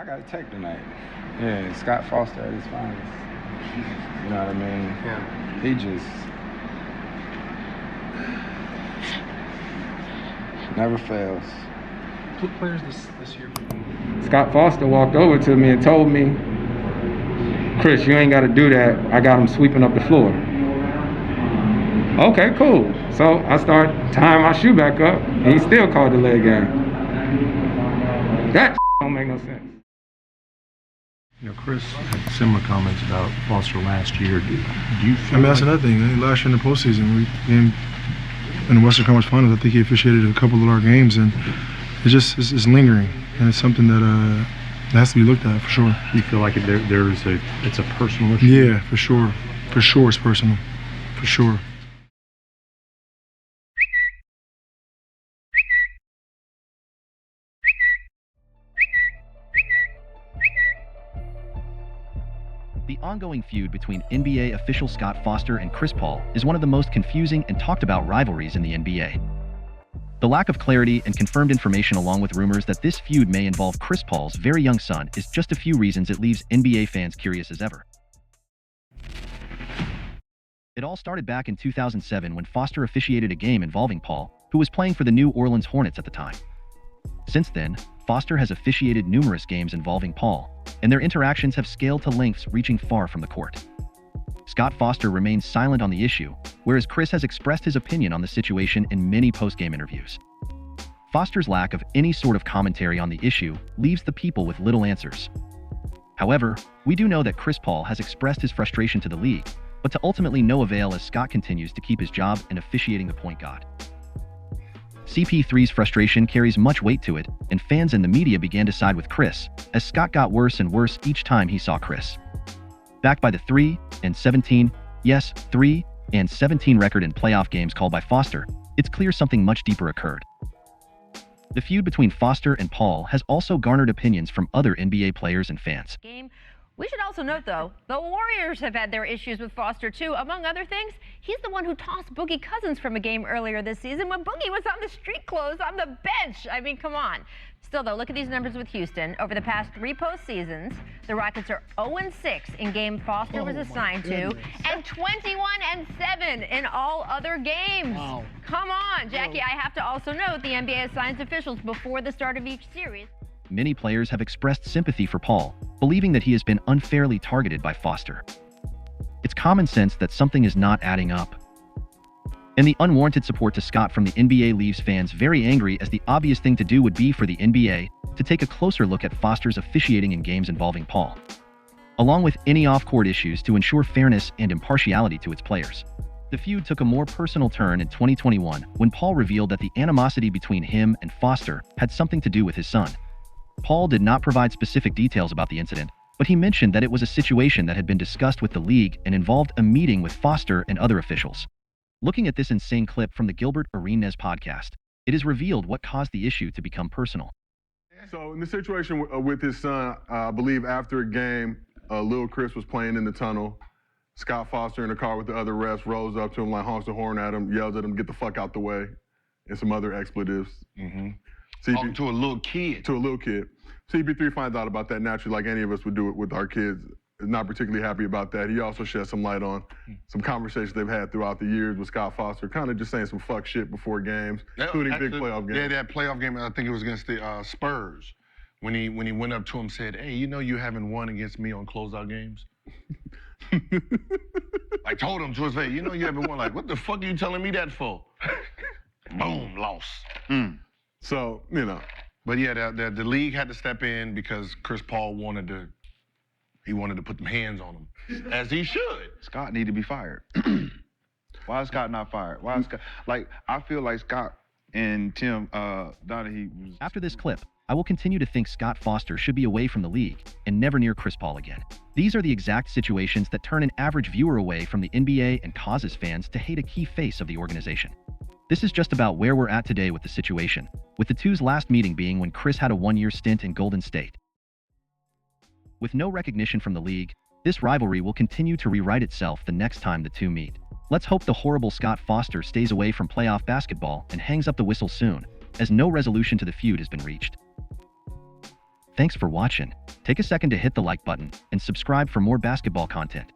I got a tech tonight. Yeah, Scott Foster at his finest. You know what I mean? Yeah. He just never fails. What players this year? Scott Foster walked over to me and told me, "Chris, you ain't got to do that. I got him sweeping up the floor." Okay, cool. So I start tying my shoe back up, and he still called the leg game. That don't make no sense. You know, Chris had similar comments about Foster last year. Do you feel that's another thing. Last year in the postseason, in the Western Conference Finals, I think he officiated a couple of our games, and it's lingering, and it's something that has to be looked at for sure. You feel like it's a personal issue? Yeah, for sure. For sure, it's personal. For sure. The ongoing feud between NBA official Scott Foster and Chris Paul is one of the most confusing and talked about rivalries in the NBA. The lack of clarity and confirmed information, along with rumors that this feud may involve Chris Paul's very young son, is just a few reasons it leaves NBA fans curious as ever. It all started back in 2007 when Foster officiated a game involving Paul, who was playing for the New Orleans Hornets at the time. Since then, Foster has officiated numerous games involving Paul, and their interactions have scaled to lengths reaching far from the court. Scott Foster remains silent on the issue, whereas Chris has expressed his opinion on the situation in many post-game interviews. Foster's lack of any sort of commentary on the issue leaves the people with little answers. However, we do know that Chris Paul has expressed his frustration to the league, but to ultimately no avail as Scott continues to keep his job in officiating the point guard. CP3's frustration carries much weight to it, and fans and the media began to side with Chris, as Scott got worse and worse each time he saw Chris. Backed by the 3-17 record in playoff games called by Foster, it's clear something much deeper occurred. The feud between Foster and Paul has also garnered opinions from other NBA players and fans. We should also note, though, the Warriors have had their issues with Foster, too. Among other things, he's the one who tossed Boogie Cousins from a game earlier this season when Boogie was on the street clothes on the bench. I mean, come on. Still, though, look at these numbers with Houston. Over the past 3 postseasons, the Rockets are 0-6 in game Foster was assigned to, and 21-7 in all other games. Wow. Come on, Jackie. I have to also note the NBA assigns officials before the start of each series. Many players have expressed sympathy for Paul, believing that he has been unfairly targeted by Foster. It's common sense that something is not adding up. And the unwarranted support to Scott from the NBA leaves fans very angry, as the obvious thing to do would be for the NBA to take a closer look at Foster's officiating in games involving Paul, along with any off-court issues, to ensure fairness and impartiality to its players. The feud took a more personal turn in 2021 when Paul revealed that the animosity between him and Foster had something to do with his son. Paul did not provide specific details about the incident, but he mentioned that it was a situation that had been discussed with the league and involved a meeting with Foster and other officials. Looking at this insane clip from the Gilbert Arenas podcast, it is revealed what caused the issue to become personal. So in the situation with his son, I believe after a game, Lil Chris was playing in the tunnel. Scott Foster in the car with the other refs rolls up to him, like honks the horn at him, yells at him, "Get the fuck out the way," and some other expletives. To a little kid. To a little kid. CP3 finds out about that naturally, like any of us would do it with our kids. Is not particularly happy about that. He also shed some light on some conversations they've had throughout the years with Scott Foster, kind of just saying some fuck shit before games, including big playoff games. Yeah, that playoff game, I think it was against the Spurs, when he went up to him and said, "Hey, you know you haven't won against me on closeout games?" I told him to his face, "You know you haven't won." Like, what the fuck are you telling me that for? Boom, loss. So, you know. But yeah, the league had to step in because Chris Paul wanted to put them hands on him, as he should. Scott need to be fired. Why is Scott not fired? Why is Scott, I feel like Scott and Tim Donahue. After this clip, I will continue to think Scott Foster should be away from the league and never near Chris Paul again. These are the exact situations that turn an average viewer away from the NBA and causes fans to hate a key face of the organization. This is just about where we're at today with the situation, with the two's last meeting being when Chris had a 1-year stint in Golden State. With no recognition from the league, this rivalry will continue to rewrite itself the next time the two meet. Let's hope the horrible Scott Foster stays away from playoff basketball and hangs up the whistle soon, as no resolution to the feud has been reached. Thanks for watching. Take a second to hit the like button and subscribe for more basketball content.